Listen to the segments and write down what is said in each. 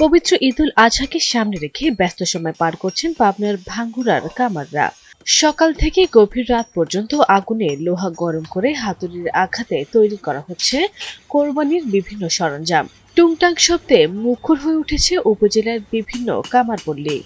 পবিত্র ঈদুল আজহাকে সামনে রেখে ব্যস্ত সময় পার করছেন পাবনার ভাঙ্গুড়ার কামাররা। সকাল থেকে গভীর রাত পর্যন্ত আগুনে লোহা গরম করে হাতুড়ির আঘাতে তৈরি করা হচ্ছে কোরবানির বিভিন্ন সরঞ্জাম। টুংটাং শব্দে মুখর হয়ে উঠেছে উপজেলার বিভিন্ন কামারপল্লী।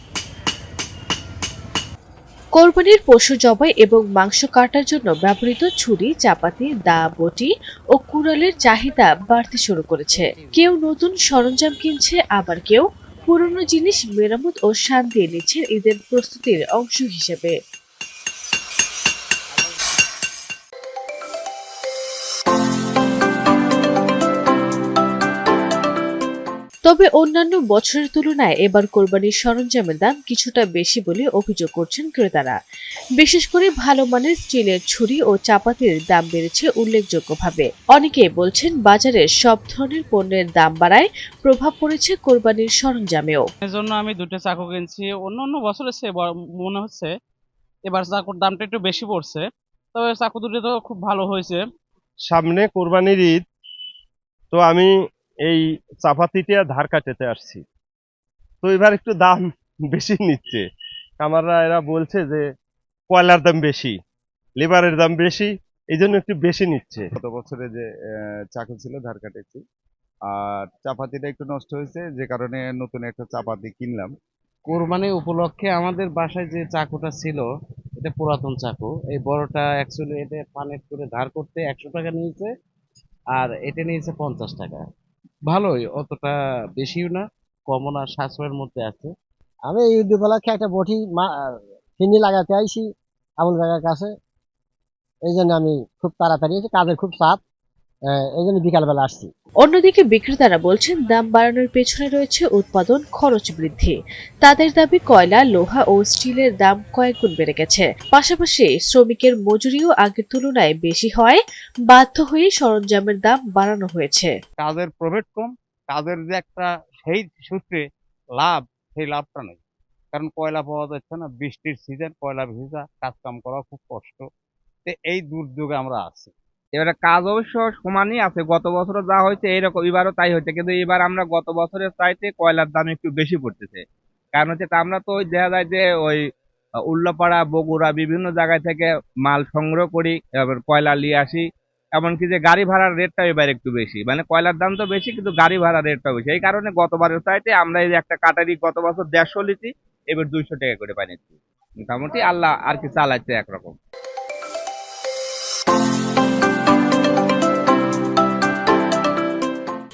কোরবানির পশু জবাই এবং মাংস কাটার জন্য ব্যবহৃত ছুরি, চাপাতি, দা, বটি ও কুড়ালের চাহিদা বাড়তে শুরু করেছে। কেউ নতুন সরঞ্জাম কিনছে, আবার কেউ পুরনো জিনিস মেরামত ও শান দিয়ে নিচ্ছে ঈদের প্রস্তুতির অংশ হিসেবে। তবে অন্যান্য বছরের তুলনায় এবার কোরবানির সরঞ্জামের দাম কিছুটা বেশি বলে অভিযোগ করছেন ক্রেতারা। বিশেষ করে ভালো মানের স্টিলের ছুরি ও চাপাতির দাম বেড়েছে উল্লেখযোগ্যভাবে। অনেকেই বলছেন বাজারে সব ধরনের পণ্যের দাম বাড়ায় প্রভাব পড়েছে কোরবানির সরঞ্জামেও। এজন্য আমি দুটো চাকু কিনছি। অন্য বছরের চেয়ে মনে হচ্ছে এবার চাকুর দামটা একটু বেশি পড়ছে, তবে চাকু দুটো তো খুব ভালো হয়েছে। সামনে কোরবানির ঈদ, তো আমি এই চাপাতিটা ধার কাটাতে আসছি, তো এবার একটু দাম বেশি নিচ্ছে। আমারা এরা বলছে যে কয়লার দাম বেশি, লেবারের দাম বেশি, এই জন্য একটু বেশি নিচ্ছে। গত বছরে যে চাকু ছিল ধার কাটেছি, আর চাপাতিটা একটু নষ্ট হয়েছে, যে কারণে নতুন একটা চাপাতি কিনলাম। কোরবানি উপলক্ষে আমাদের বাসায় যে চাকুটা ছিল এটা পুরাতন চাকু। এই বড়টা অ্যাকচুয়ালি এটা পানেট করে ধার করতে 100 টাকা নিয়েছে, আর এটা নিয়েছে 50 টাকা। ভালোই, অতটা বেশিও না কমও না, সাশ্রয়ের মধ্যে আছে। আমি এই ঈদ উপলক্ষে একটা বটি ফিনি লাগাতে আইছি আমুল কাকার কাছে। এই জন্য আমি খুব তাড়াতাড়ি কাজের খুব চাপ, এই জন্য বিকালবেলা আসছি। অন্যদিকে বিক্রেতারা বলছেন দাম বাড়ানোর পেছনে রয়েছে উৎপাদন খরচ বৃদ্ধি। তাদের দাবি কয়লা, লোহা ও স্টিলের দাম কয়েক গুণ বেড়ে গেছে। পাশাপাশি শ্রমিকের মজুরিও আগের তুলনায় বেশি হয়, বাধ্য হয়ে সরঞ্জামের দাম বাড়ানো হয়েছে। কাজের প্রফিট কম, কাজের যে একটা সেই সূত্রে লাভ, সেই লাভটা নেই। কারণ কয়লা পাওয়া যাচ্ছে না, বৃষ্টির সিজন, কয়লা ভিজা, কাজ কাম করা খুব কষ্ট। তো এই দুর্যোগে আমরা আছি। এবারে কাজ অবশ্য সমানই আছে, গত বছরও যা হয়েছে এইরকম এবারও তাই হয়েছে, কিন্তু এবার আমরা গত বছরের চাইতে কয়লার দাম একটু বেশি পড়তেছে। কারণ হচ্ছে আমরা তো ওই দেখা যায় যে ওই উল্লাপাড়া, বগুড়া বিভিন্ন জায়গায় থেকে মাল সংগ্রহ করি, এবার কয়লা নিয়ে আসি। এমনকি যে গাড়ি ভাড়ার রেটটা এবার একটু বেশি, মানে কয়লার দাম তো বেশি কিন্তু গাড়ি ভাড়ার রেটটা বেশি। এই কারণে গতবারের চাইতে আমরা এই যে একটা কাটারি গত বছর 150 লিছি, এবার 200 টাকা করে পাই নিচ্ছি। মোটামুটি আল্লাহ আর কি চালাচ্ছে একরকম।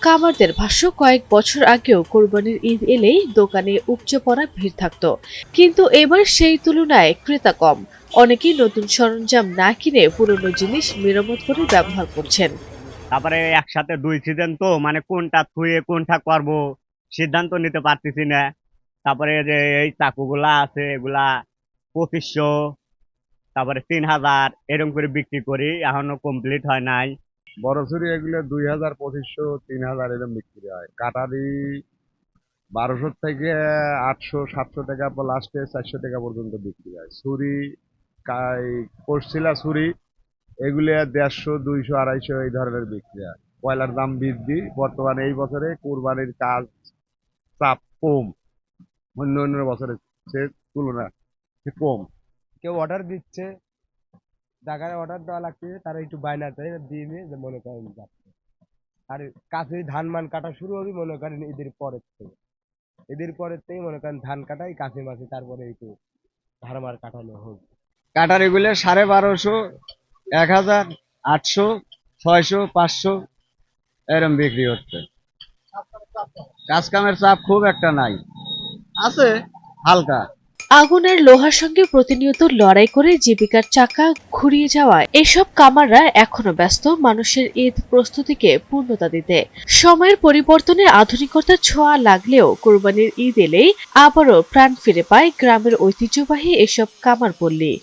কামারদের ভাষ্য, কয়েক বছর আগেও কোরবানির ঈদ এলেই দোকানে উপচে পড়া ভিড় থাকতো, কিন্তু এবার সেই তুলনায় ক্রেতা কম। অনেকেই নতুন সরঞ্জাম না কিনে পুরনো জিনিস মেরামত করে ব্যবহার করছেন। তারপরে একসাথে দুই সিজন, তো মানে কোনটা থুয়ে কোনটা করব সিদ্ধান্ত নিতে পারতেছি না। তারপরে যে এই চাকুগুলা আছে এগুলা 2500, তারপরে 3000 এরকম করে বিক্রি করি, এখনো কমপ্লিট হয় নাই। বড় ছুরি এগুলো 2000, 2500, 3000 এরকম বিক্রি হয়। কাটারি 1200 থেকে 800, 700 টাকা, লাস্টে 400 টাকা পর্যন্ত বিক্রি হয়। ছুরি করছিলা ছুরি এগুলো 150, 200, 250 এই ধরনের বিক্রি হয়। কয়লার দাম বৃদ্ধি, বর্তমানে এই বছরে কোরবানির কাজ চাপ কম, অন্য বছরের তুলনায় কম। কেউ অর্ডার দিচ্ছে, জায়গায় অর্ডার দেওয়া লাগছে, তারা একটু বায়না চাই দিয়ে নিয়ে যে মনে করেন যাচ্ছে। আর কাছে ধান মান কাটা শুরু হবে মনে করেন ঈদের পরের থেকে। ঈদের পরের থেকে মনে করেন ধান কাটাই কাছে মাছে, তারপরে একটু ধান মার কাটানো হবে। কাটারি গুলো 1250, 1000, 800, 600, 500 এরকম বিক্রি হচ্ছে। কাজ কামের চাপ খুব একটা নাই, আছে হালকা। আগুন আর লোহার সঙ্গে প্রতিনিয়ত লড়াই করে জীবিকার চাকা ঘুরিয়ে যাওয়া এসব কামাররা এখনো ব্যস্ত মানুষের ঈদ প্রস্তুতিকে পূর্ণতা দিতে। সময়ের পরিবর্তনে আধুনিকতার ছোঁয়া লাগলেও কোরবানির ঈদ এলেই আবারও প্রাণ ফিরে পায় গ্রামের ঐতিহ্যবাহী এসব কামারপল্লী।